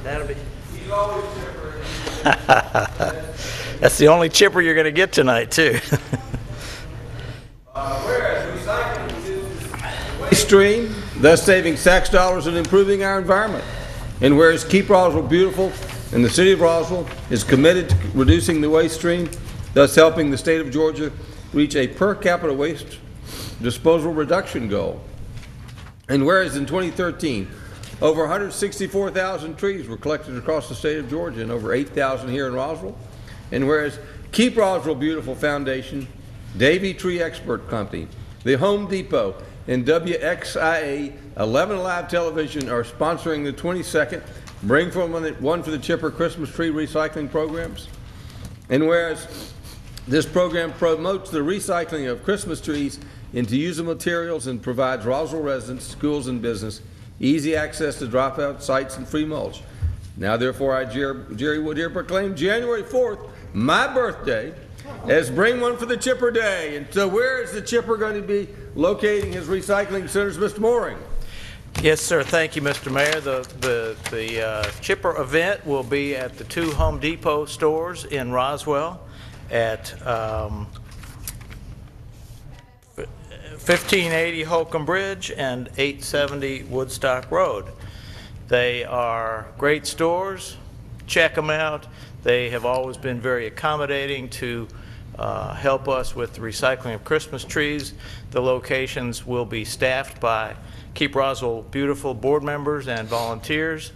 That'll be. He's always chipper. That's the only chipper you're going to get tonight, too. Whereas recycling reduces waste stream, thus saving tax dollars and improving our environment. And whereas Keep Roswell Beautiful and the City of Roswell is committed to reducing the waste stream, thus helping the state of Georgia reach a per capita waste disposal reduction goal. And whereas in 2013, over 164,000 trees were collected across the state of Georgia and over 8,000 here in Roswell. And whereas Keep Roswell Beautiful Foundation, Davey Tree Expert Company, the Home Depot, and WXIA 11 Live Television are sponsoring the 22nd Bring One for the Chipper Christmas Tree Recycling Programs. And whereas this program promotes the recycling of Christmas trees into usable materials and provides Roswell residents, schools, and business easy access to dropout sites and free mulch. Now, therefore, I, Jerry Wood, here proclaim January 4th, my birthday, as Bring One for the Chipper Day. And so where is the chipper going to be locating his recycling centers, Mr. Mooring? Yes, sir. Thank you, Mr. Mayor. The chipper event will be at the 2 Home Depot stores in Roswell at 1580 Holcomb Bridge and 870 Woodstock Road. They are great stores. Check them out. They have always been very accommodating to help us with the recycling of Christmas trees. The locations will be staffed by Keep Roswell Beautiful board members and volunteers.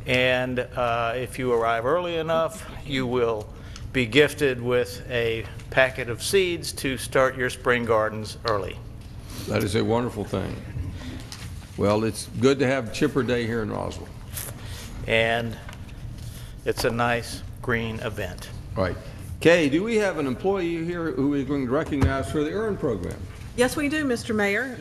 And if you arrive early enough, you will be gifted with a packet of seeds to start your spring gardens early. That is a wonderful thing. Well, it's good to have Chipper Day here in Roswell. And it's a nice green event. Right. Kay, do we have an employee here who is going to recognize for the EARN program? Yes, we do, Mr. Mayor.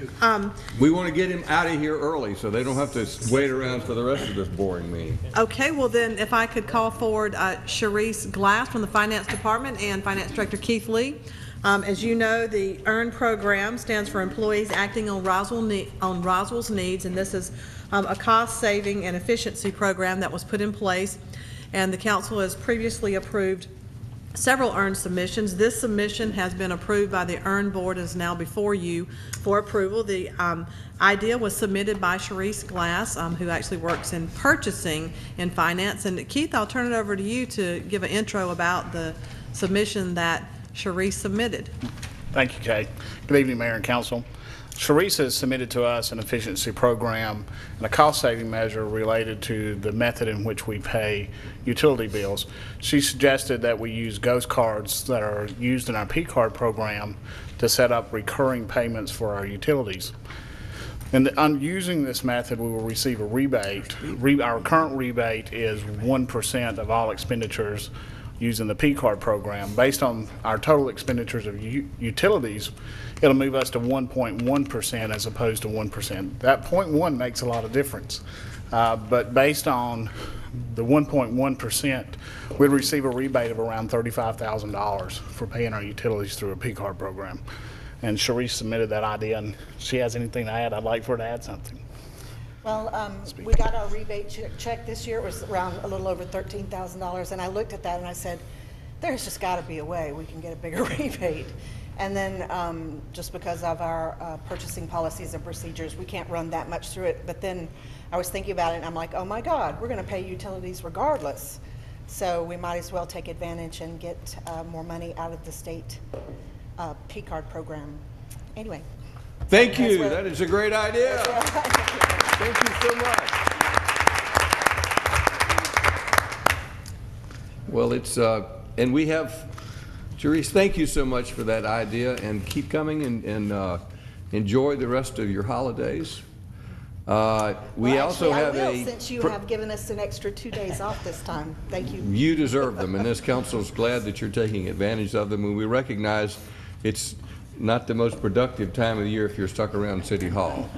We want to get him out of here early so they don't have to wait around for the rest of this boring meeting. Okay, well then, if I could call forward Sharice Glass from the Finance Department and Finance Director Keith Lee. As you know, the EARN program stands for Employees Acting on Roswell's Needs, and this is a cost-saving and efficiency program that was put in place, and the council has previously approved several EARN submissions. This submission has been approved by the EARN board and is now before you for approval. The idea was submitted by Sharice Glass, who actually works in purchasing and finance. And Keith, I'll turn it over to you to give an intro about the submission that Sharice submitted. Thank you, Kay. Good evening, Mayor and Council. Sharice has submitted to us an efficiency program and a cost-saving measure related to the method in which we pay utility bills. She suggested that we use Ghost cards that are used in our P-card program to set up recurring payments for our utilities. And on using this method, we will receive a rebate. Our current rebate is 1% of all expenditures using the P-card program. Based on our total expenditures of utilities, it'll move us to 1.1% as opposed to 1%. That 0.1 makes a lot of difference. But based on the 1.1%, we'd receive a rebate of around $35,000 for paying our utilities through a P-card program. And Sharice submitted that idea, and if she has anything to add, I'd like for her to add something. Well, we got our rebate check this year. It was around a little over $13,000, and I looked at that and I said, there's just got to be a way we can get a bigger rebate. And then just because of our purchasing policies and procedures, we can't run that much through it. But then I was thinking about it, and I'm like, oh my God, we're going to pay utilities regardless. So we might as well take advantage and get more money out of the state P-card program. Anyway. Thank you. That is a great idea. Thank you so much. Well, it's, and we have, Sharice, thank you so much for that idea, and keep coming and enjoy the rest of your holidays. We also have since you have given us an extra 2 days off this time. Thank you. You deserve them, and this council is glad that you're taking advantage of them, and we recognize it's not the most productive time of the year if you're stuck around City Hall.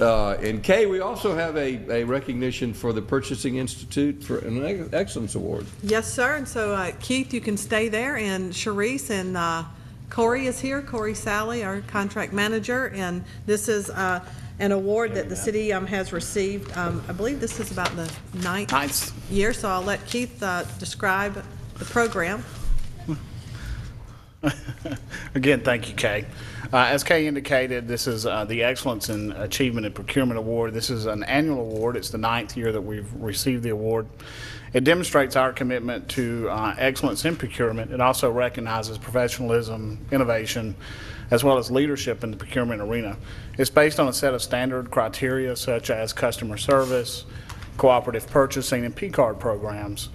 And Kay, we also have a recognition for the Purchasing Institute for an Excellence Award. Yes, sir. And so, Keith, you can stay there, and Sharice and Corey is here. Corey Sally, our contract manager, and this is an award that the city has received. I believe this is about the ninth Ninth. year, so I'll let Keith describe the program. Again, thank you, Kay. As Kay indicated, this is the Excellence in Achievement and Procurement Award. This is an annual award. It's the 9th year that we've received the award. It demonstrates our commitment to excellence in procurement. It also recognizes professionalism, innovation, as well as leadership in the procurement arena. It's based on a set of standard criteria such as customer service, cooperative purchasing, and P-card programs.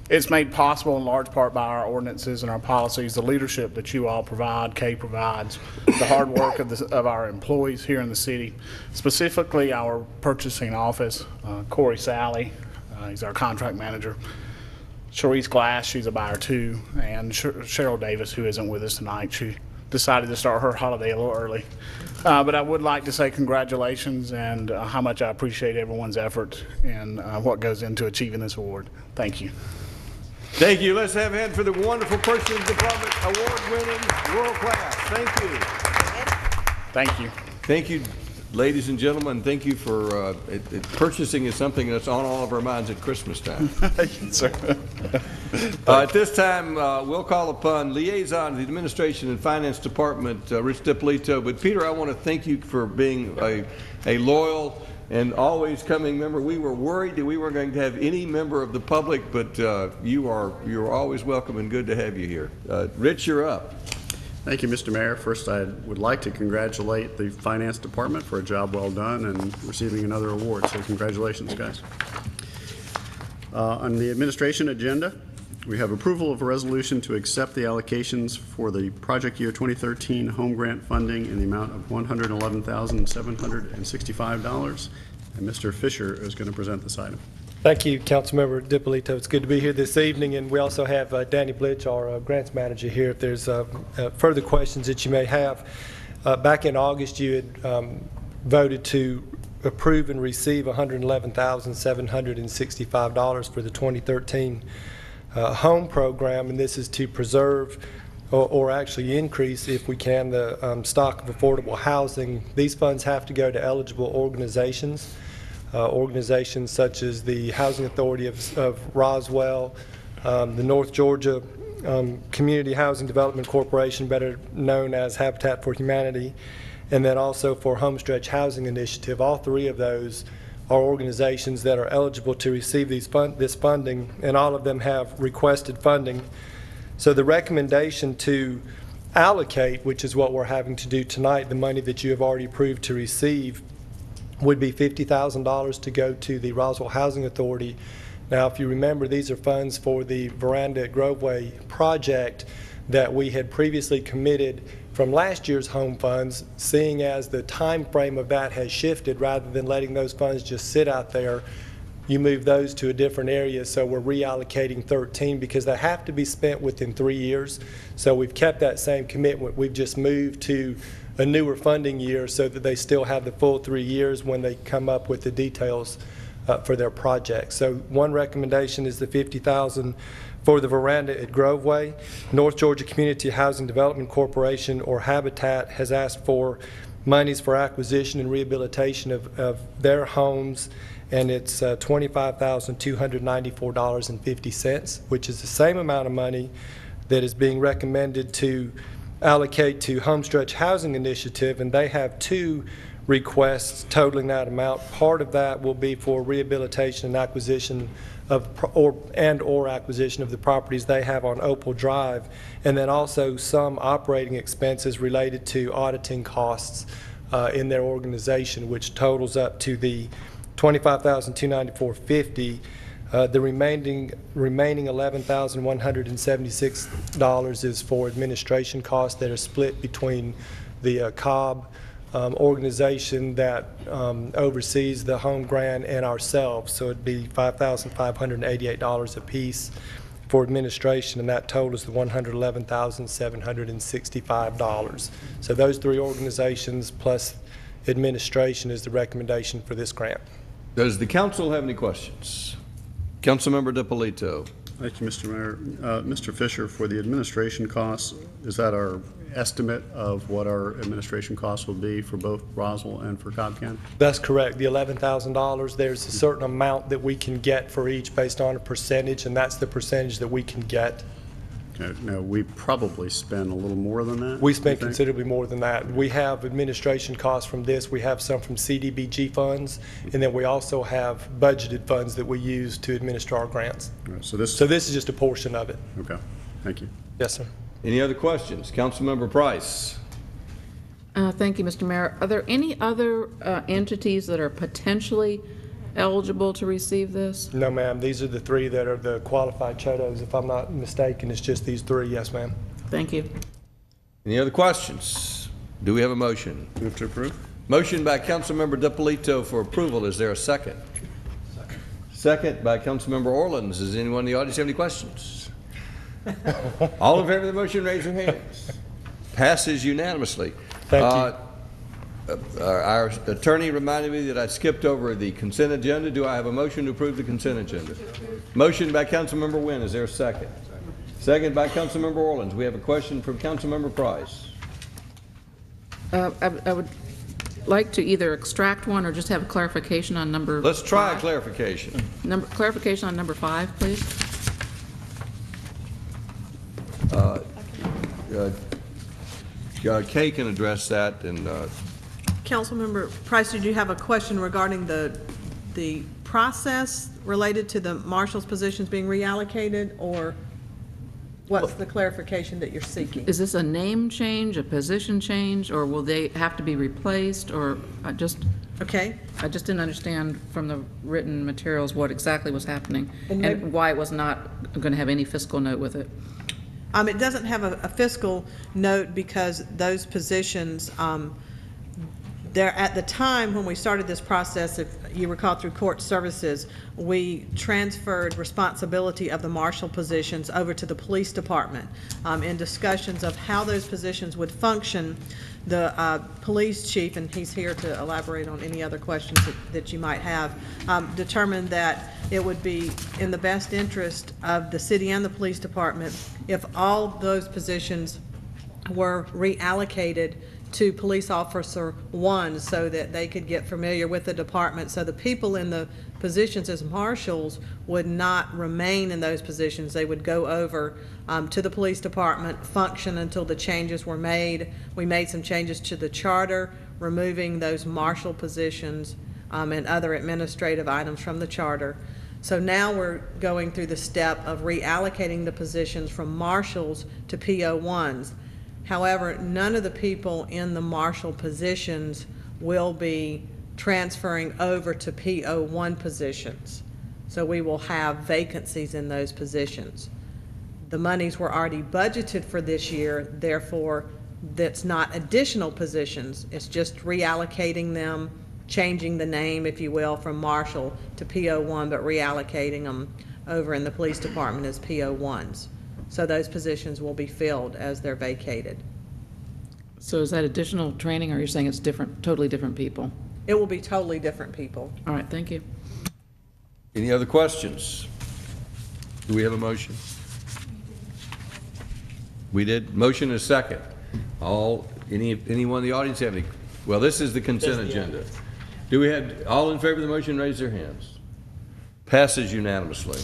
It's made possible in large part by our ordinances and our policies, the leadership that you all provide, Kay provides, the hard work of our employees here in the city, specifically our purchasing office, Corey Sally, he's our contract manager, Sharice Glass, she's a buyer too, and Cheryl Davis, who isn't with us tonight. She decided to start her holiday a little early. But I would like to say congratulations and how much I appreciate everyone's effort and what goes into achieving this award. Thank you. Thank you. Let's have a hand for the wonderful Purchasing Department award-winning, world class. Thank you. Thank you. Thank you, ladies and gentlemen. Thank you for purchasing is something that's on all of our minds at Christmas time. Yes, sir. At this time, we'll call upon Liaison of the Administration and Finance Department, Rich DiPolito. But Peter, I want to thank you for being a loyal and always coming member. We were worried that we weren't going to have any member of the public, but you're always welcome and good to have you here. Rich, you're up. Thank you, Mr. Mayor. First, I would like to congratulate the Finance Department for a job well done and receiving another award. So congratulations, guys. On the administration agenda, we have approval of a resolution to accept the allocations for the project year 2013 home grant funding in the amount of $111,765. And Mr. Fisher is going to present this item. Thank you, Councilmember DiPolito. It's good to be here this evening, and we also have Danny Blitch, our grants manager, here if there's further questions that you may have. Back in August, you had voted to approve and receive $111,765 for the 2013 home program, and this is to preserve or actually increase, if we can, the stock of affordable housing. These funds have to go to eligible organizations. Organizations such as the Housing Authority of Roswell, the North Georgia Community Housing Development Corporation, better known as Habitat for Humanity, and then also for Homestretch Housing Initiative. All three of those are organizations that are eligible to receive this funding, and all of them have requested funding. So the recommendation to allocate, which is what we're having to do tonight, the money that you have already approved to receive, would be $50,000 to go to the Roswell Housing Authority. Now, if you remember, these are funds for the Veranda at Groveway project that we had previously committed from last year's home funds. Seeing as the time frame of that has shifted, rather than letting those funds just sit out there, you move those to a different area. So we're reallocating 13 because they have to be spent within 3 years. So we've kept that same commitment. We've just moved to a newer funding year so that they still have the full 3 years when they come up with the details for their project. So one recommendation is the $50,000 for the Veranda at Groveway. North Georgia Community Housing Development Corporation, or Habitat, has asked for monies for acquisition and rehabilitation of their homes, and it's $25,294.50, which is the same amount of money that is being recommended to allocate to Homestretch Housing Initiative, and they have two requests totaling that amount. Part of that will be for rehabilitation and acquisition of or acquisition of the properties they have on Opal Drive, and then also some operating expenses related to auditing costs in their organization, which totals up to the $25,294.50. The remaining $11,176 is for administration costs that are split between the Cobb organization that oversees the home grant and ourselves. So it'd be $5,588 apiece for administration, and that totals the $111,765. So those three organizations plus administration is the recommendation for this grant. Does the council have any questions? Councilmember DiPolito. Thank you, Mr. Mayor. Mr. Fisher, for the administration costs, is that our estimate of what our administration costs will be for both Roswell and for Cobb County? That's correct. The $11,000, there's a certain amount that we can get for each based on a percentage, and that's the percentage that we can get. Okay, now, we probably spend a little more than that? We you spend think? considerably more than that. We have administration costs from this. We have some from CDBG funds, and then we also have budgeted funds that we use to administer our grants. All right, so this, So this is just a portion of it. okay, thank you. Yes, sir. Any other questions? Councilmember Price. Thank you, Mr. Mayor. Are there any other entities that are potentially eligible to receive this? No, ma'am. These are the three that are the qualified CHOTOs. If I'm not mistaken, it's just these three. Yes, ma'am. Thank you. Any other questions? Do we have a motion? Move to approve? Motion by Councilmember DiPolito for approval. Is there a second? Second by Councilmember Orleans. Does anyone in the audience have any questions? All in favor of the motion, raise your hands. Passes unanimously. Thank you. Our attorney reminded me that I skipped over the consent agenda. Do I have a motion to approve the consent agenda? Motion by Councilmember Wynn. Is there a second? Second by Councilmember Orleans. We have a question from Councilmember Price. I would like to either extract one or just have a clarification on number Let's try a 5. clarification. Clarification on number 5, please. Kay can address that, and Councilmember Price, did you have a question regarding the process related to the marshal's positions being reallocated, or what's the clarification that you're seeking? Is this a name change, a position change, or will they have to be replaced, or I just didn't understand from the written materials what exactly was happening and why it was not going to have any fiscal note with it. It doesn't have a fiscal note because those positions, there at the time when we started this process, if you recall through court services, we transferred responsibility of the marshal positions over to the police department. In discussions of how those positions would function, the police chief, and he's here to elaborate on any other questions that you might have, determined that it would be in the best interest of the city and the police department if all those positions were reallocated to police officer 1 so that they could get familiar with the department, so the people in the positions as marshals would not remain in those positions. They would go over to the police department, function until the changes were made. We made some changes to the charter, removing those marshal positions and other administrative items from the charter. So now we're going through the step of reallocating the positions from marshals to PO1s. However, none of the people in the marshal positions will be transferring over to PO1 positions. So we will have vacancies in those positions. The monies were already budgeted for this year, therefore that's not additional positions. It's just reallocating them, changing the name, if you will, from marshal to PO1, but reallocating them over in the police department as PO1s. So those positions will be filled as they're vacated. So is that additional training, or you're saying it's different, totally different people? It will be totally different people. All right, thank you. any other questions? Do we have a motion? We did. Motion is second. Anyone in the audience have any? Well, this is the consent agenda. Do we have, all in favor of the motion, raise their hands. Passes unanimously.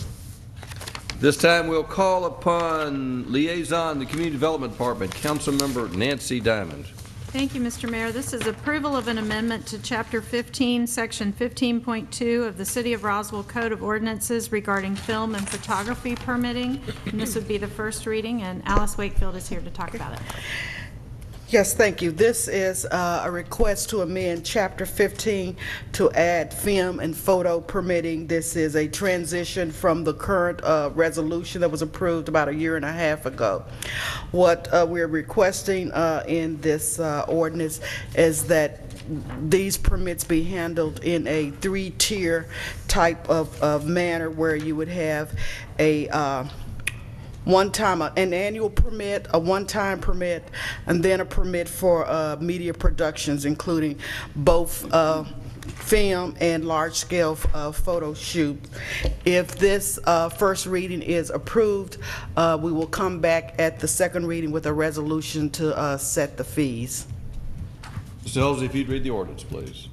This time we'll call upon liaison, the Community Development Department, Councilmember Nancy Diamond. Thank you, Mr. Mayor. This is approval of an amendment to Chapter 15, Section 15.2 of the City of Roswell Code of Ordinances regarding film and photography permitting. And this would be the first reading, and Alice Wakefield is here to talk about it. Yes, thank you. This is a request to amend Chapter 15 to add film and photo permitting. This is a transition from the current resolution that was approved about a year and a half ago. What we're requesting in this ordinance is that these permits be handled in a three-tier type of manner, where you would have a one-time, an annual permit, a one-time permit, and then a permit for media productions, including both film and large-scale photo shoot. If this first reading is approved, we will come back at the second reading with a resolution to set the fees. Mr. Helsley, if you'd read the ordinance, please.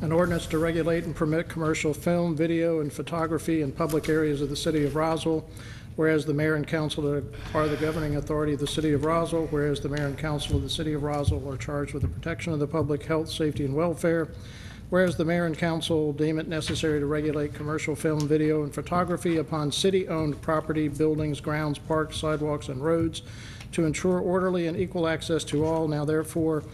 An ordinance to regulate and permit commercial film, video, and photography in public areas of the city of Roswell. Whereas the mayor and council are the governing authority of the city of Roswell. Whereas the mayor and council of the city of Roswell are charged with the protection of the public health, safety, and welfare. Whereas the mayor and council deem it necessary to regulate commercial film, video, and photography upon city-owned property, buildings, grounds, parks, sidewalks, and roads to ensure orderly and equal access to all. Now therefore,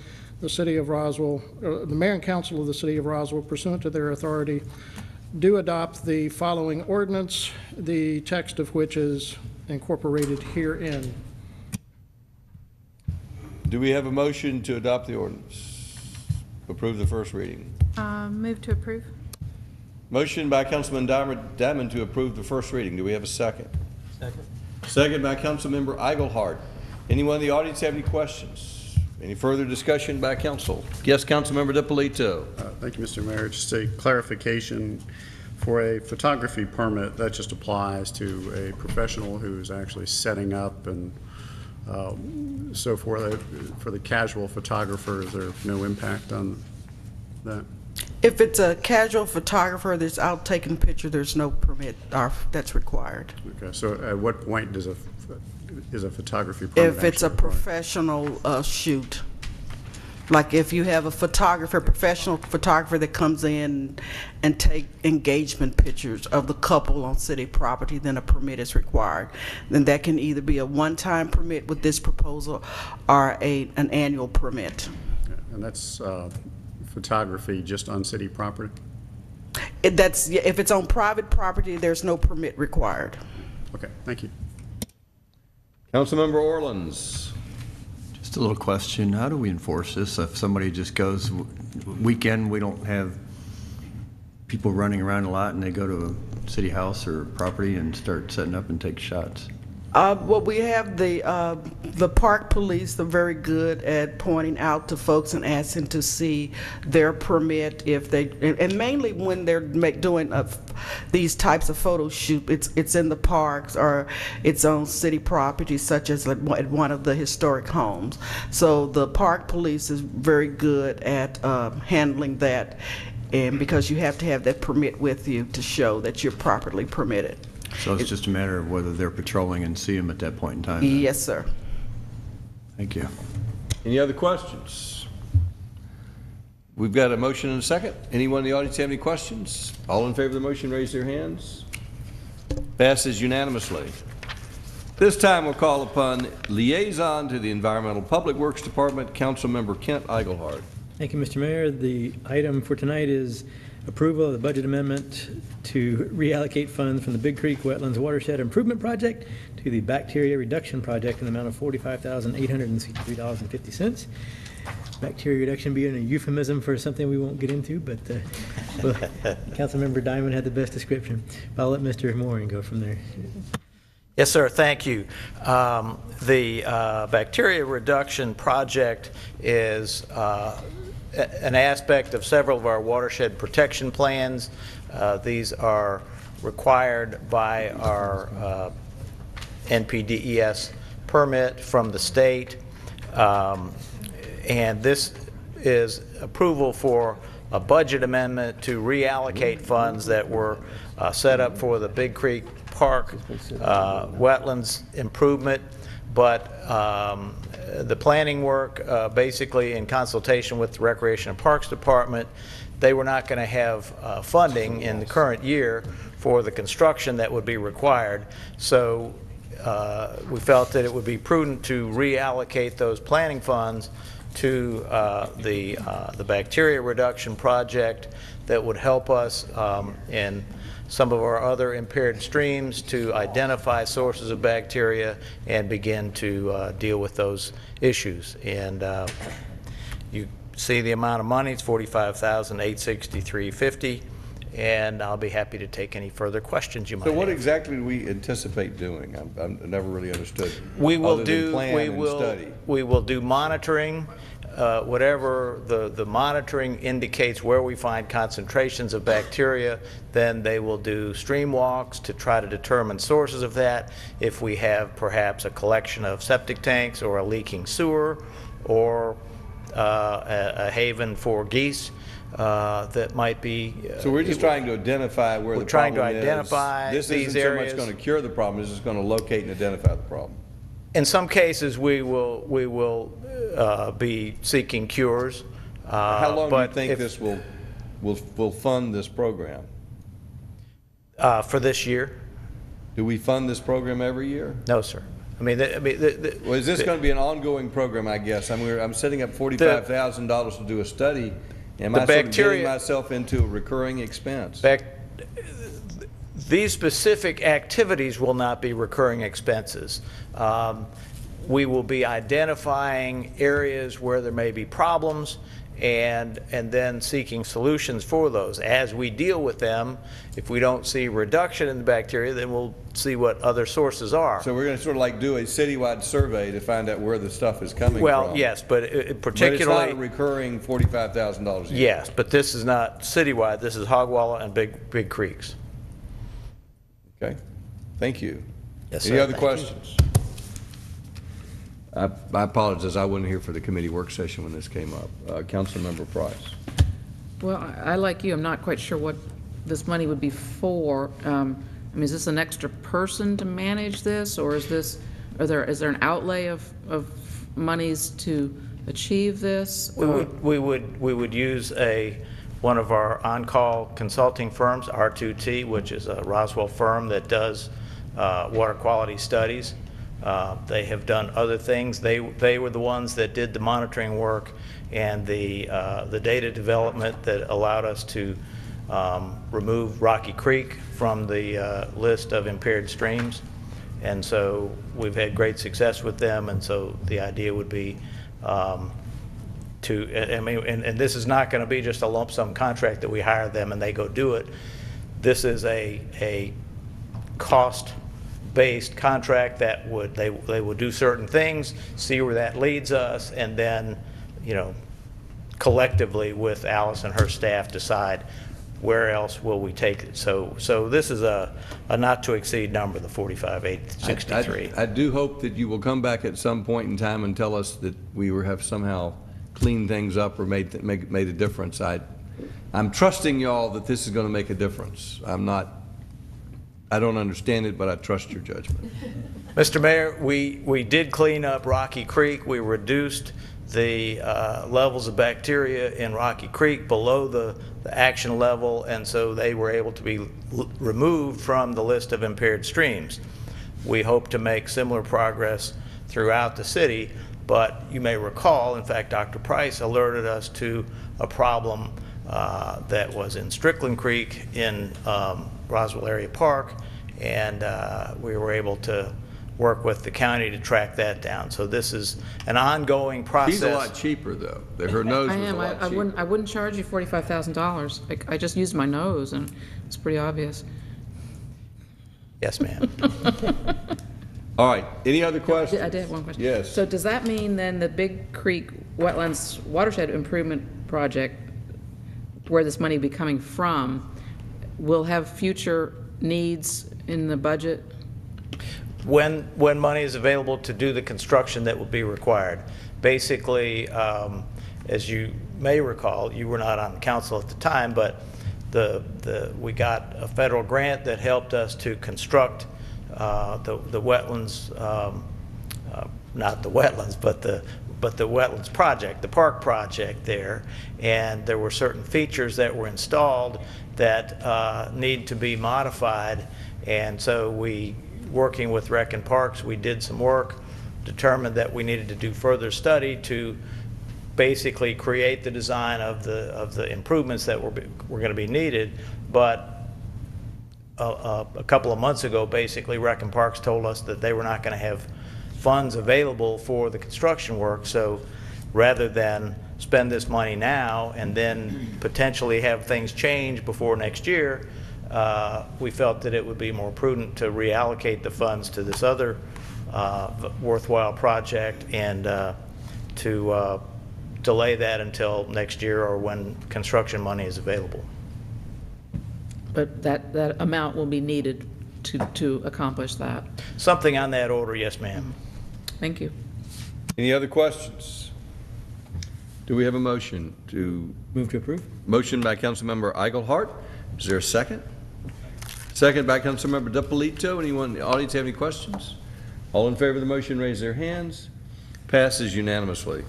the city of Roswell, the mayor and council of the city of Roswell, pursuant to their authority, do adopt the following ordinance, the text of which is incorporated herein. Do we have a motion to adopt the ordinance? Approve the first reading. Move to approve. Motion by Councilman Diamond to approve the first reading. Do we have a second? Second. Second by Councilmember Eichelhardt. Anyone in the audience have any questions? Any further discussion by council? Yes, Councilmember DiPolito. Thank you, Mr. Mayor. Just a clarification. For a photography permit, that just applies to a professional who's actually setting up and so forth. For the casual photographer, is there no impact on that? If it's a casual photographer that's out taking pictures, there's no permit that's required. Okay, so at what point is a photography permit If it's a actually required? professional shoot, like if you have a professional photographer that comes in and take engagement pictures of the couple on city property, then a permit is required. Then that can either be a one-time permit with this proposal or an annual permit. And that's photography just on city property? If it's on private property, there's no permit required. Okay, thank you. Councilmember Orleans. Just a little question. How do we enforce this? If somebody just goes weekend, we don't have people running around a lot and they go to a city house or property and start setting up and take shots? Well, we have the park police. They're very good at pointing out to folks and asking to see their permit if they, and mainly when they're doing these types of photo shoots, it's in the parks or it's on city property, such as at one of the historic homes. So the park police is very good at handling that, and because you have to have that permit with you to show that you're properly permitted. So it's just a matter of whether they're patrolling and see them at that point in time? Yes, sir. Thank you. Any other questions? We've got a motion and a second. Anyone in the audience have any questions? All in favor of the motion, raise their hands. Passes unanimously. This time we'll call upon Liaison to the Environmental Public Works Department, Councilmember Kent Eichelhardt. Thank you, Mr. Mayor. The item for tonight is approval of the budget amendment to reallocate funds from the Big Creek Wetlands Watershed Improvement Project to the Bacteria Reduction Project in the amount of $45,863.50. Bacteria reduction being a euphemism for something we won't get into, but well, Councilmember Diamond had the best description. But I'll let Mr. Moran go from there. Yes, sir. Thank you. The Bacteria Reduction Project is an aspect of several of our watershed protection plans. These are required by our NPDES permit from the state. And this is approval for a budget amendment to reallocate funds that were set up for the Big Creek Park wetlands improvement. But the planning work, basically in consultation with the Recreation and Parks Department, they were not going to have funding in the current year for the construction that would be required. So we felt that it would be prudent to reallocate those planning funds to the bacteria reduction project that would help us in some of our other impaired streams to identify sources of bacteria and begin to deal with those issues. And you see the amount of money, it's $45,863.50, and I'll be happy to take any further questions you might So what have. exactly do we anticipate doing? I never really understood. We will other than do, plan and study. we will do monitoring. Whatever the monitoring indicates where we find concentrations of bacteria, then they will do stream walks to try to determine sources of that. If we have perhaps a collection of septic tanks or a leaking sewer or a haven for geese that might be. So we're just trying to identify where the problem is. We're trying to identify these This isn't so much going to cure the problem, it's just going to locate and identify the problem. In some cases, we will be seeking cures. How long do you think this will fund this program? For this year? Do we fund this program every year? No, sir. I mean, well, is this going to be an ongoing program, I guess? I'm setting up $45,000 to do a study. Am I sort of getting myself into a recurring expense? These specific activities will not be recurring expenses. We will be identifying areas where there may be problems and then seeking solutions for those. As we deal with them, if we don't see reduction in the bacteria, then we'll see what other sources are. So we're going to sort of like do a citywide survey to find out where the stuff is coming from. Well, yes, but particularly... But it's not a recurring $45,000 a year. Yes, but this is not citywide. This is Hogwalla and Big Creeks. Okay. Thank you. Yes, Any sir. other questions? I apologize. I wasn't here for the committee work session when this came up. Councilmember Price. Well, I like you, I'm not quite sure what this money would be for. I mean, is this an extra person to manage this, or is this, is there an outlay of monies to achieve this? We would use one of our on-call consulting firms, R2T, which is a Roswell firm that does water quality studies. They have done other things. They were the ones that did the monitoring work and the data development that allowed us to remove Rocky Creek from the list of impaired streams. And so we've had great success with them, and so the idea would be and this is not going to be just a lump sum contract that we hire them and they go do it. This is a cost-based contract that they would do certain things, see where that leads us, and then, collectively with Alice and her staff decide where else will we take it. So this is a not to exceed number, the 45,863. I do hope that you will come back at some point in time and tell us that we have somehow cleaned things up or made a difference. I'm trusting y'all that this is going to make a difference. I don't understand it, but I trust your judgment. Mr. Mayor, we did clean up Rocky Creek. We reduced the levels of bacteria in Rocky Creek below the action level, and so they were able to be removed from the list of impaired streams. We hope to make similar progress throughout the city, but you may recall, in fact, Dr. Price alerted us to a problem that was in Strickland Creek in Roswell Area Park, and we were able to work with the county to track that down. So this is an ongoing process. She's a lot cheaper, though. Her nose was a lot cheaper. I wouldn't charge you $45,000. I just used my nose, and it's pretty obvious. Yes, ma'am. All right. Any other questions? I did have one question. Yes. So does that mean then the Big Creek Wetlands Watershed Improvement Project, where this money will be coming from, will have future needs in the budget? When money is available to do the construction that will be required. Basically, as you may recall, you were not on council at the time, but we got a federal grant that helped us to construct the wetlands, not the wetlands, but the wetlands project, the park project there, and there were certain features that were installed that need to be modified, and so working with Rec and Parks, we did some work, determined that we needed to do further study to basically create the design of the improvements that were going to be needed. But a couple of months ago, basically, Rec and Parks told us that they were not going to have funds available for the construction work. So rather than spend this money now and then potentially have things change before next year, we felt that it would be more prudent to reallocate the funds to this other worthwhile project and to delay that until next year or when construction money is available. But that amount will be needed to accomplish that. Something on that order, yes, ma'am. Thank you. Any other questions? Do we have a motion to? Move to approve. Motion by Councilmember Eichelhart. Is there a second? Second by Councilmember Dippolito. Anyone in the audience have any questions? All in favor of the motion, raise their hands. Passes unanimously.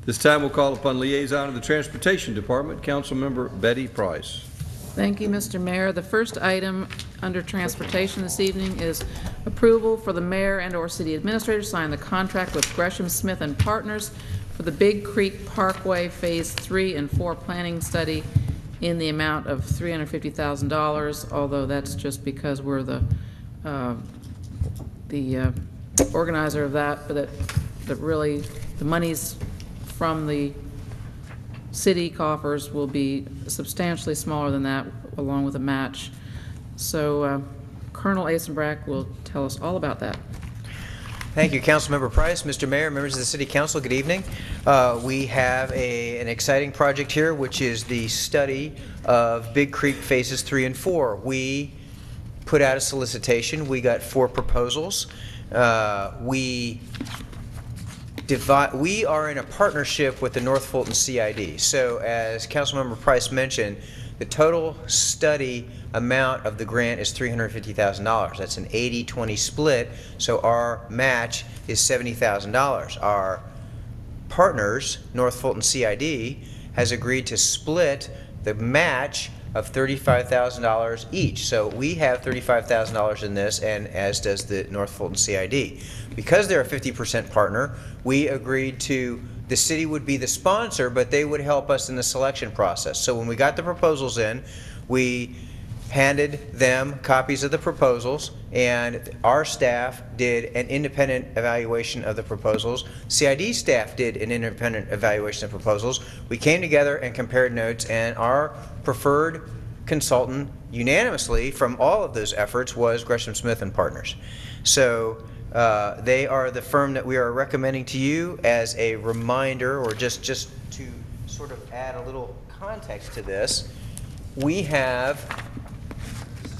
This time we'll call upon Liaison of the Transportation Department, Councilmember Betty Price. Thank you, Mr. Mayor. The first item under transportation this evening is approval for the mayor and/or city administrator to sign the contract with Gresham Smith and Partners for the Big Creek Parkway Phase 3 and 4 planning study in the amount of $350,000, although that's just because we're the organizer of that, but that really the monies from the city coffers will be substantially smaller than that, along with a match. So Colonel Asenbrack will tell us all about that. Thank you, Councilmember Price. Mr. Mayor, members of the City Council, good evening. We have an exciting project here, which is the study of Big Creek Phases 3 and 4. We put out a solicitation. We got 4 proposals. We are in a partnership with the North Fulton CID. So as Councilmember Price mentioned, the total study amount of the grant is $350,000. That's an 80-20 split, so our match is $70,000. Our partners, North Fulton CID, has agreed to split the match of $35,000 each. So we have $35,000 in this, and as does the North Fulton CID. Because they're a 50% partner, we agreed to, the city would be the sponsor, but they would help us in the selection process. So when we got the proposals in, we handed them copies of the proposals, and our staff did an independent evaluation of the proposals. CID staff did an independent evaluation of proposals. We came together and compared notes, and our preferred consultant unanimously from all of those efforts was Gresham Smith and Partners. So they are the firm that we are recommending to you. As a reminder, or just to sort of add a little context to this, we have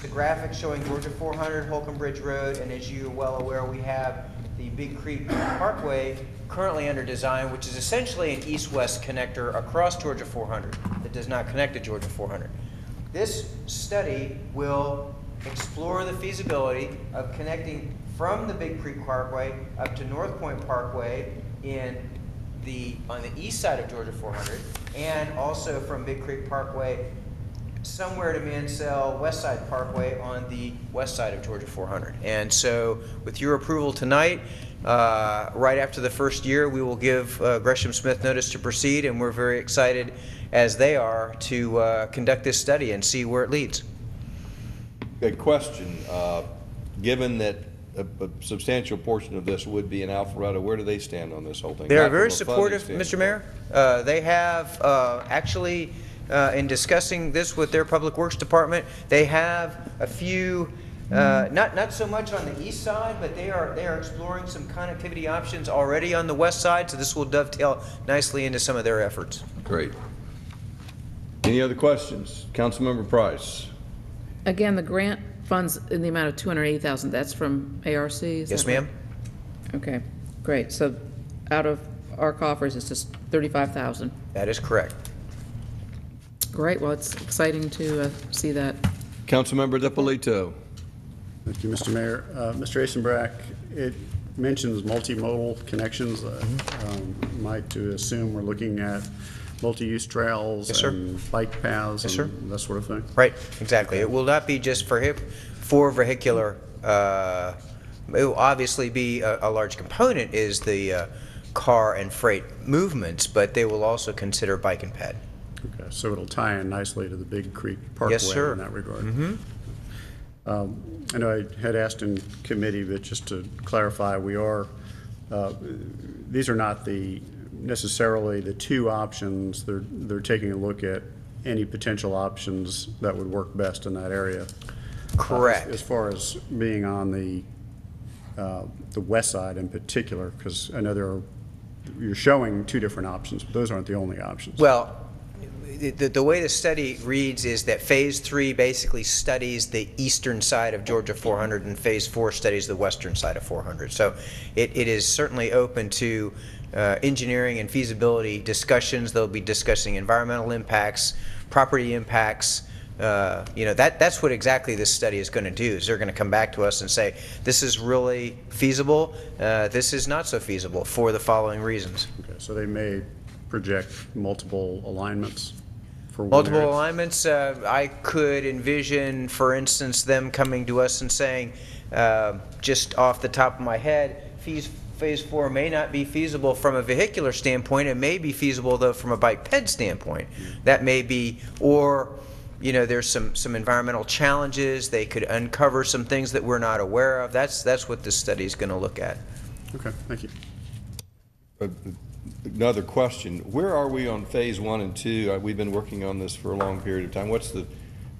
the graphic showing Georgia 400, Holcomb Bridge Road, and as you are well aware, we have the Big Creek Parkway currently under design, which is essentially an east-west connector across Georgia 400 that does not connect to Georgia 400. This study will explore the feasibility of connecting from the Big Creek Parkway up to North Point Parkway on the east side of Georgia 400, and also from Big Creek Parkway somewhere to Mansell West Side Parkway on the west side of Georgia 400. And so with your approval tonight, right after the first year, we will give Gresham Smith notice to proceed, and we're very excited, as they are, to conduct this study and see where it leads. Good question. Given that a substantial portion of this would be in Alpharetta, where do they stand on this whole thing? They are very supportive, Mr. Mayor. They have actually, in discussing this with their Public Works Department, they have a few, not so much on the east side, but they are exploring some connectivity options already on the west side, so this will dovetail nicely into some of their efforts. Great. Any other questions? Councilmember Price. Again, the grant funds in the amount of $280,000, that's from ARC? Yes, ma'am. Okay, great. So out of our coffers, it's just $35,000. That is correct. Great, well, it's exciting to see that. Councilmember Dippolito. Thank you, Mr. Mayor. Mr. Asenbrack, it mentions multimodal connections. Might to assume we're looking at multi-use trails and bike paths and that sort of thing? Right, exactly. It will not be just for vehicular. It will obviously be a large component is the car and freight movements, but they will also consider bike and ped. Okay, so it'll tie in nicely to the Big Creek Parkway in that regard. Mm-hmm. I know I had asked in committee, but just to clarify, we are, these are not the necessarily the two options. They're taking a look at any potential options that would work best in that area. Correct. As far as being on the west side in particular, because I know you're showing two different options, but those aren't the only options. Well, the way the study reads is that Phase 3 basically studies the eastern side of Georgia 400 and Phase 4 studies the western side of 400. So it is certainly open to engineering and feasibility discussions. They'll be discussing environmental impacts, property impacts. That's what exactly this study is going to do, is they're going to come back to us and say, this is really feasible, this is not so feasible for the following reasons. Okay, so they may project multiple alignments for one Multiple area. alignments, I could envision, for instance, them coming to us and saying, just off the top of my head, Phase 4 may not be feasible from a vehicular standpoint. It may be feasible, though, from a bike ped standpoint. That may be, or there's some environmental challenges. They could uncover some things that we're not aware of. That's what this study is going to look at. Okay, thank you. Another question. Where are we on Phase 1 and 2? We've been working on this for a long period of time.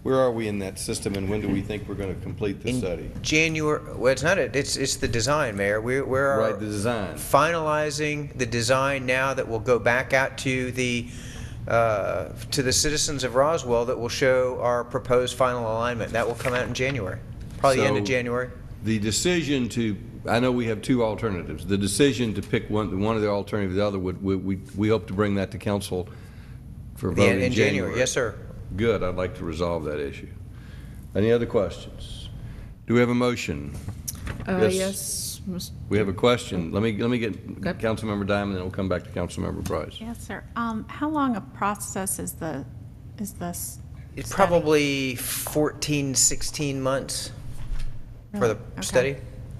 Where are we in that system, and when do we think we're going to complete the study? January. Well, it's not it. It's the design, Mayor. We're right, the design. Finalizing the design now that will go back out to the citizens of Roswell, that will show our proposed final alignment. That will come out in January, probably the end of January. The decision to, I know we have two alternatives. The decision to pick one of the alternative, the other, we hope to bring that to council for vote in January. Yes, sir. Good. I'd like to resolve that issue. Any other questions? Do we have a motion? Yes. We have a question. Let me get Councilmember Diamond, and then we'll come back to Councilmember Price. Yes, sir. How long a process is this? It's probably 14, 16 months for the study.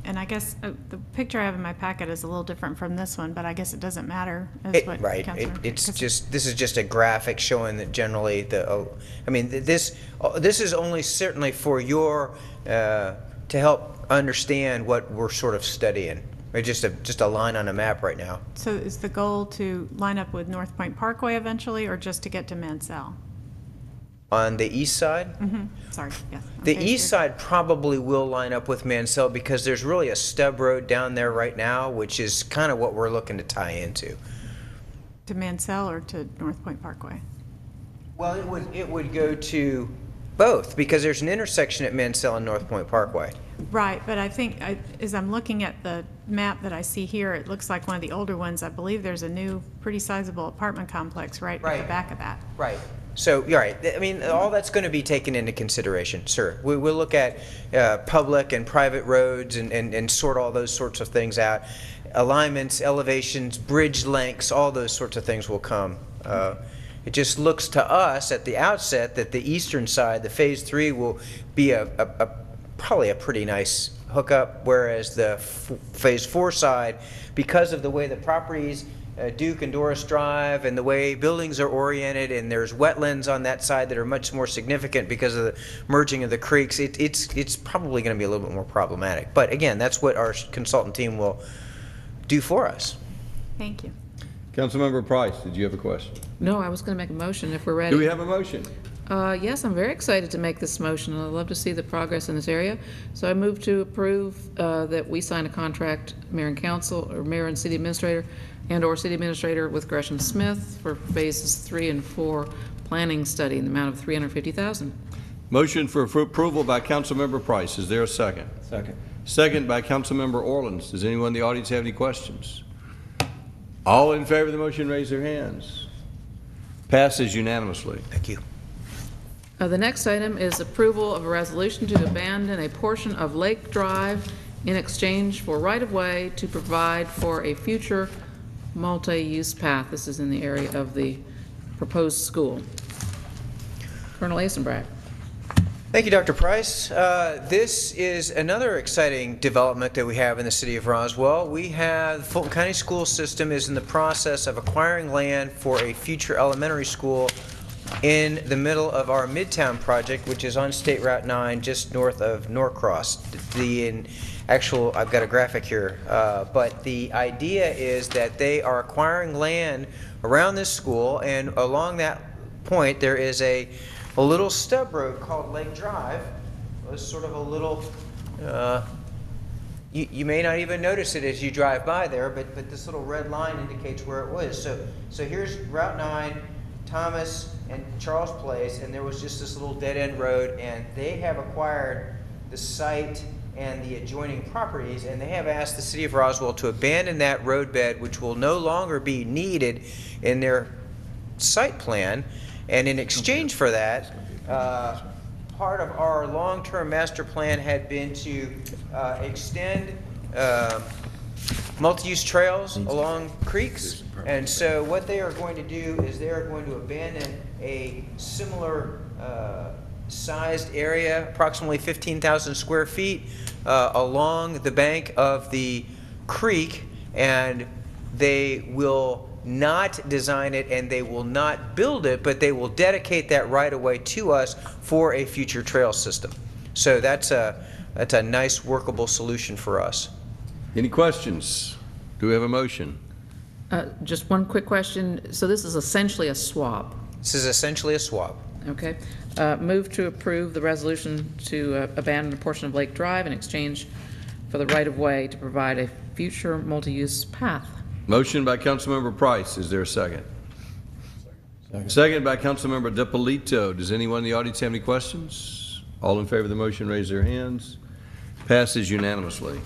And I guess the picture I have in my packet is a little different from this one, but I guess it doesn't matter. Right. This is just a graphic showing that generally this is only certainly for your to help understand what we're sort of studying. Just a line on a map right now. So is the goal to line up with North Point Parkway eventually, or just to get to Mansell? On the east side? Mm-hmm. Sorry, yes. The east side probably will line up with Mansell, because there's really a stub road down there right now, which is kind of what we're looking to tie into. To Mansell or to North Point Parkway? Well, it would go to both, because there's an intersection at Mansell and North Point Parkway. Right, but I think as I'm looking at the map that I see here, it looks like one of the older ones. I believe there's a new, pretty sizable apartment complex right at the back of that. Right. So, you're right. I mean, all that's going to be taken into consideration, sir. We'll look at public and private roads and sort all those sorts of things out. Alignments, elevations, bridge lengths, all those sorts of things will come. It just looks to us at the outset that the eastern side, the Phase 3, will be probably a pretty nice hookup, whereas the Phase 4 side, because of the way the properties, Duke and Doris Drive, and the way buildings are oriented, and there's wetlands on that side that are much more significant because of the merging of the creeks, it's probably going to be a little bit more problematic. But again, that's what our consultant team will do for us. Thank you. Councilmember Price, did you have a question? No, I was going to make a motion if we're ready. Do we have a motion? Yes, I'm very excited to make this motion, and I'd love to see the progress in this area. So I move to approve that we sign a contract, mayor and council, or mayor and city administrator, and/or city administrator with Gresham Smith for phases 3 and 4 planning study in the amount of $350,000. Motion for approval by Councilmember Price. Is there a second? Second. Second by Councilmember Orleans. Does anyone in the audience have any questions? All in favor of the motion, raise their hands. Passes unanimously. Thank you. The next item is approval of a resolution to abandon a portion of Lake Drive in exchange for right-of-way to provide for a future multi-use path. This is in the area of the proposed school. Colonel Asenbrack. Thank you, Dr. Price. This is another exciting development that we have in the city of Roswell. We have the Fulton County School System is in the process of acquiring land for a future elementary school in the middle of our Midtown project, which is on State Route 9, just north of Norcross. I've got a graphic here, but the idea is that they are acquiring land around this school, and along that point, there is a little stub road called Lake Drive. It's sort of a little, you may not even notice it as you drive by there, but this little red line indicates where it was. So here's Route 9, Thomas and Charles Place, and there was just this little dead-end road, and they have acquired the site and the adjoining properties, and they have asked the City of Roswell to abandon that roadbed, which will no longer be needed in their site plan. And in exchange for that, part of our long-term master plan had been to extend multi-use trails along creeks. And so what they are going to do is they are going to abandon a similar sized area, approximately 15,000 square feet, along the bank of the creek, and they will not design it and they will not build it, but they will dedicate that right away to us for a future trail system. So that's a nice workable solution for us. Any questions? Do we have a motion? Just one quick question. So this is essentially a swap? This is essentially a swap. Okay. Move to approve the resolution to abandon a portion of Lake Drive in exchange for the right-of-way to provide a future multi-use path. Motion by Councilmember Price. Is there a second? Second by Councilmember DiPolito. Does anyone in the audience have any questions? All in favor of the motion, raise their hands. Passes unanimously.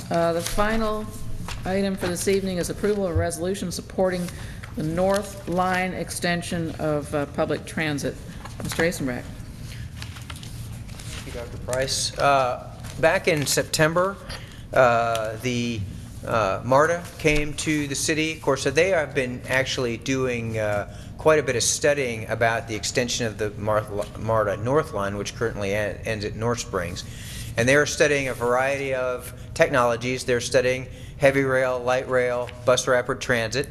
The final item for this evening is approval of a resolution supporting the North Line extension of public transit. Mr. Asenbrack. Thank you, Dr. Price. Back in September, the MARTA came to the city. Of course, so they have been actually doing quite a bit of studying about the extension of the MARTA North Line, which currently ends at North Springs. And they are studying a variety of technologies. They're studying heavy rail, light rail, bus rapid transit.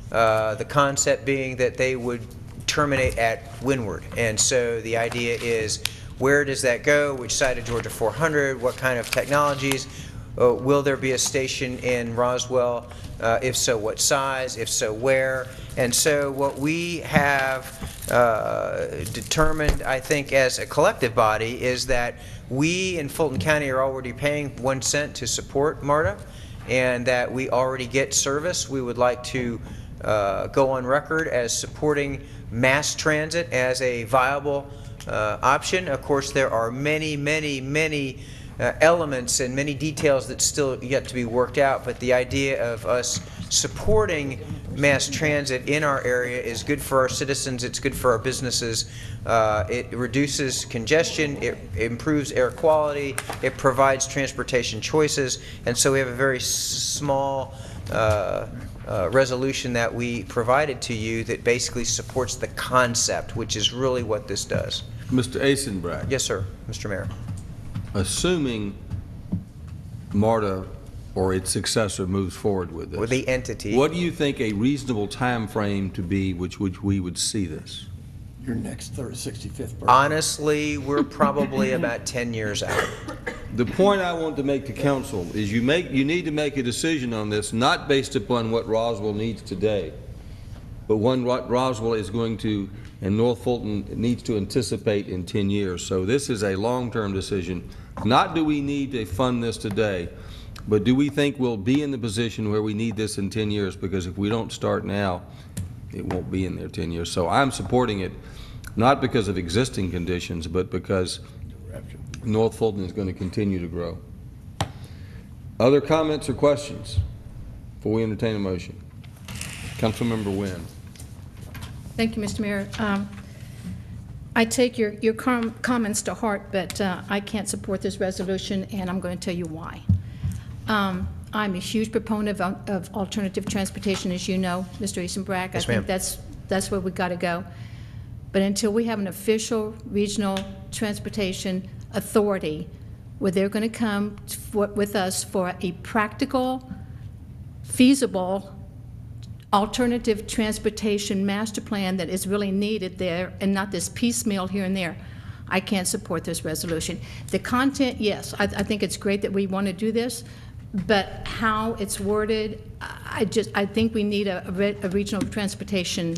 The concept being that they would terminate at Windward. And so the idea is, where does that go? Which side of Georgia 400? What kind of technologies? Will there be a station in Roswell? If so, what size? If so, where? And so what we have determined, I think, as a collective body is that we in Fulton County are already paying 1 cent to support MARTA, and that we already get service. We would like to go on record as supporting mass transit as a viable option. Of course, there are many elements and many details that still yet to be worked out, but the idea of us supporting mass transit in our area is good for our citizens, it's good for our businesses, it reduces congestion, it improves air quality, it provides transportation choices, and so we have a very small resolution that we provided to you that basically supports the concept, which is really what this does. Mr. Asenbrack. Yes, sir, Mr. Mayor. Assuming MARTA or its successor moves forward with this, Or the entity. what do you think a reasonable time frame to be which we would see this? Your next 65th birthday. Honestly, we're probably about 10 years out. The point I want to make to council is you need to make a decision on this, not based upon what Roswell needs today, but what Roswell is going to, and North Fulton needs to anticipate in 10 years. So this is a long-term decision. Not do we need to fund this today, but do we think we'll be in the position where we need this in 10 years? Because if we don't start now, it won't be in there 10 years. So I'm supporting it, not because of existing conditions, but because North Fulton is going to continue to grow. Other comments or questions before we entertain a motion? Councilmember Wynn. Thank you, Mr. Mayor. I take your comments to heart, but I can't support this resolution, and I'm going to tell you why. I'm a huge proponent of alternative transportation, as you know, Mr. Asenbrack. Yes, I think that's where we got to go. But until we have an official regional transportation authority where they're going to come with us for a practical, feasible alternative transportation master plan that is really needed there and not this piecemeal here and there, I can't support this resolution. The content, yes, I think it's great that we want to do this, but how it's worded, I think we need a regional transportation,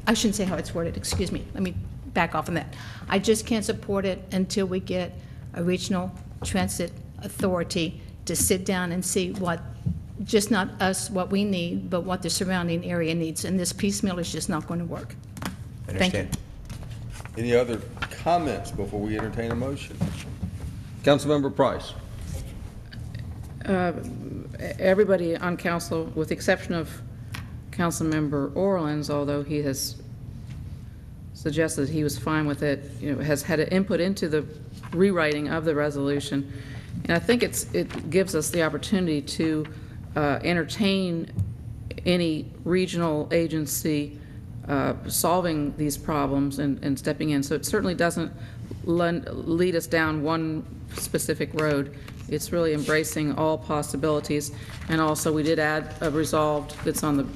I shouldn't say how it's worded, excuse me, let me back off on that. I just can't support it until we get a regional transit authority to sit down and see what, just not us, what we need, but what the surrounding area needs, and this piecemeal is just not going to work. Thank you. Any other comments before we entertain a motion? Councilmember Price. Everybody on council, with the exception of Councilmember Orleans, although he has suggested he was fine with it, has had an input into the rewriting of the resolution. And I think it gives us the opportunity to entertain any regional agency solving these problems and stepping in. So it certainly doesn't lead us down one specific road. It's really embracing all possibilities. And also we did add a resolved that's on the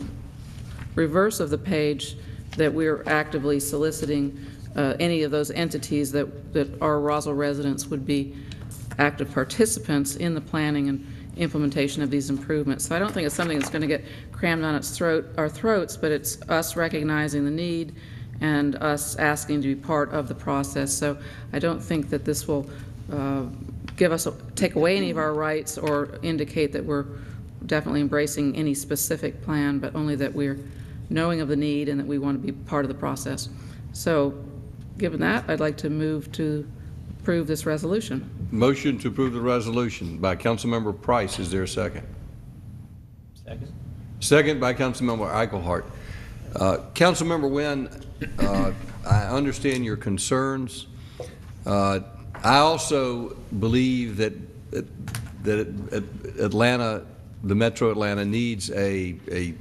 reverse of the page that we're actively soliciting any of those entities that our Roswell residents would be active participants in the planning and implementation of these improvements. So I don't think it's something that's going to get crammed on our throats, but it's us recognizing the need and us asking to be part of the process. So I don't think that this will take away any of our rights or indicate that we're definitely embracing any specific plan, but only that we're knowing of the need and that we want to be part of the process. So given that, I'd like to move to approve this resolution. Motion to approve the resolution by Councilmember Price. Is there a second? Second. Second by Councilmember Eichelhart. Councilmember Wynn, I understand your concerns. I also believe that Atlanta, the Metro Atlanta, needs a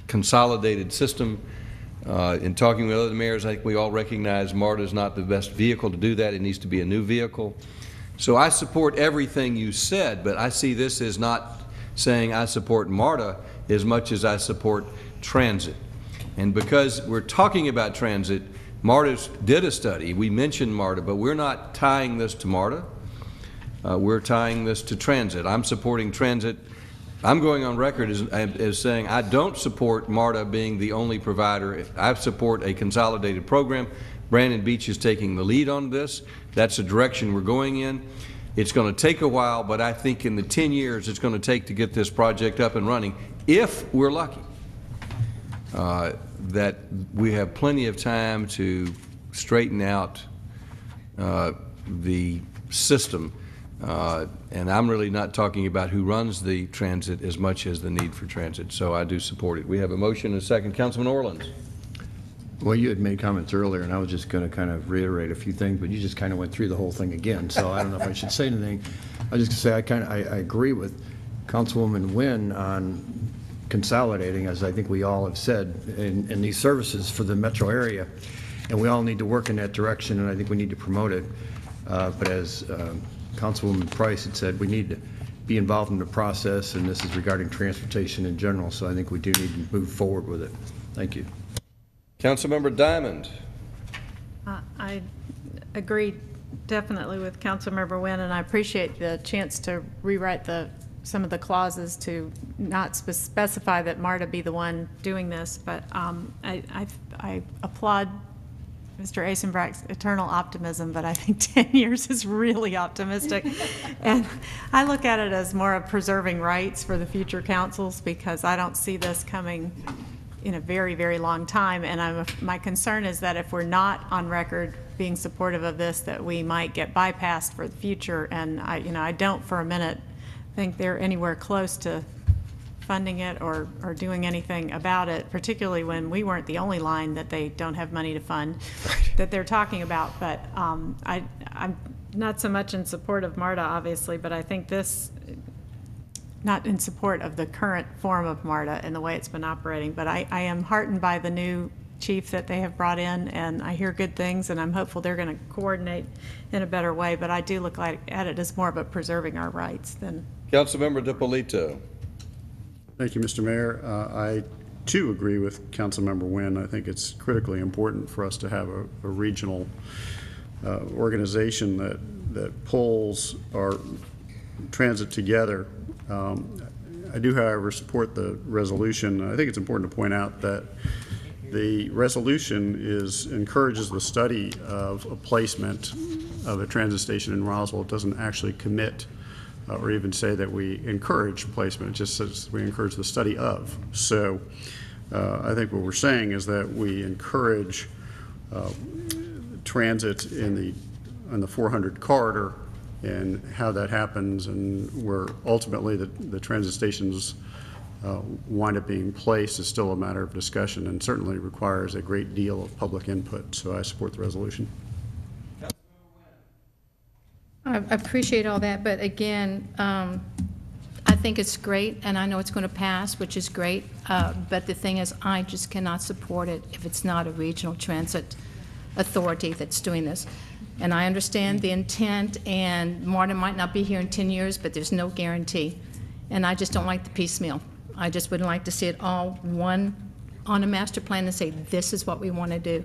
consolidated system. In talking with other mayors, I think we all recognize MARTA is not the best vehicle to do that. It needs to be a new vehicle. So I support everything you said, but I see this as not saying I support MARTA as much as I support transit. And because we're talking about transit, MARTA did a study. We mentioned MARTA, but we're not tying this to MARTA. We're tying this to transit. I'm supporting transit. I'm going on record as saying I don't support MARTA being the only provider. I support a consolidated program. Brandon Beach is taking the lead on this. That's the direction we're going in. It's going to take a while, but I think in the 10 years it's going to take to get this project up and running, if we're lucky, that we have plenty of time to straighten out the system. And I'm really not talking about who runs the transit as much as the need for transit. So I do support it. We have a motion and a second. Councilman Orleans. Well, you had made comments earlier, and I was just going to kind of reiterate a few things, but you just kind of went through the whole thing again. So I don't know if I should say anything. I was just going to say I agree with Councilwoman Wynn on consolidating, as I think we all have said, in these services for the metro area. And we all need to work in that direction, and I think we need to promote it. But as Councilwoman Price had said, we need to be involved in the process, and this is regarding transportation in general, so I think we do need to move forward with it. Thank you. Councilmember Diamond. I agree definitely with Councilmember Wynn, and I appreciate the chance to rewrite some of the clauses to not specify that MARTA be the one doing this, but I applaud Mr. Asenbracht's eternal optimism, but I think 10 years is really optimistic. And I look at it as more of preserving rights for the future councils, because I don't see this coming in a very, very long time. And my concern is that if we're not on record being supportive of this, that we might get bypassed for the future. And I don't for a minute think they're anywhere close to funding it or doing anything about it, particularly when we weren't the only line that they don't have money to fund that they're talking about. But I'm not so much in support of MARTA, obviously, but I think this, not in support of the current form of MARTA and the way it's been operating, but I am heartened by the new chief that they have brought in, and I hear good things, and I'm hopeful they're going to coordinate in a better way. But I do look at it as more of a preserving our rights than. Councilmember DiPolito. Thank you, Mr. Mayor. I too agree with Councilmember Nguyen. I think it's critically important for us to have a regional organization that pulls our transit together. I do, however, support the resolution. I think it's important to point out that the resolution encourages the study of a placement of a transit station in Roswell. It doesn't actually commit or even say that we encourage placement. It just says we encourage the study of. So I think what we're saying is that we encourage transit in the 400 corridor, and how that happens and where ultimately the transit stations wind up being placed is still a matter of discussion and certainly requires a great deal of public input. So I support the resolution. I appreciate all that, but again, I think it's great, and I know it's going to pass, which is great, but the thing is, I just cannot support it if it's not a regional transit authority that's doing this. And I understand the intent, and Martin might not be here in 10 years, but there's no guarantee. And I just don't like the piecemeal. I just would like to see it all one on a master plan and say, this is what we want to do.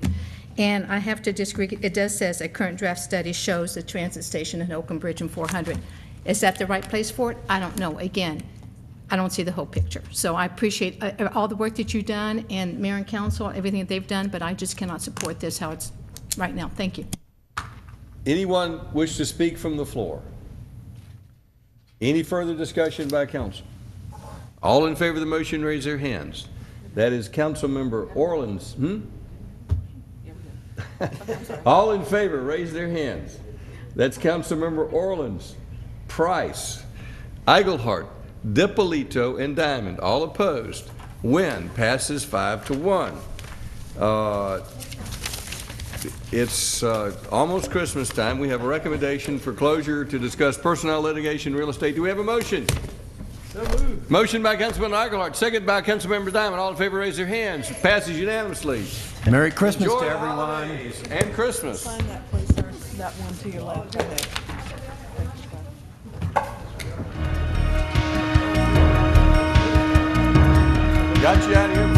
And I have to disagree. It does say a current draft study shows the transit station in Oaken Bridge and 400. Is that the right place for it? I don't know. Again, I don't see the whole picture. So I appreciate all the work that you've done, and Mayor and Council, everything that they've done, but I just cannot support this how it's right now. Thank you. Anyone wish to speak from the floor? Any further discussion by council? All in favor of the motion, raise their hands. That is Councilmember Orleans. All in favor, raise their hands. That's Councilmember Orleans, Price, Eigelhart, Dippolito, and Diamond. All opposed. Nguyen passes 5-1. It's almost Christmas time. We have a recommendation for closure to discuss personnel litigation, real estate. Do we have a motion? So moved. Motion by Councilman Eigelhart, second by Councilmember Diamond. All in favor, raise their hands. Passes unanimously. Merry Christmas Enjoy to everyone. And Christmas. Sign that, please, sir. That one to your left. Right there. Got you out of here.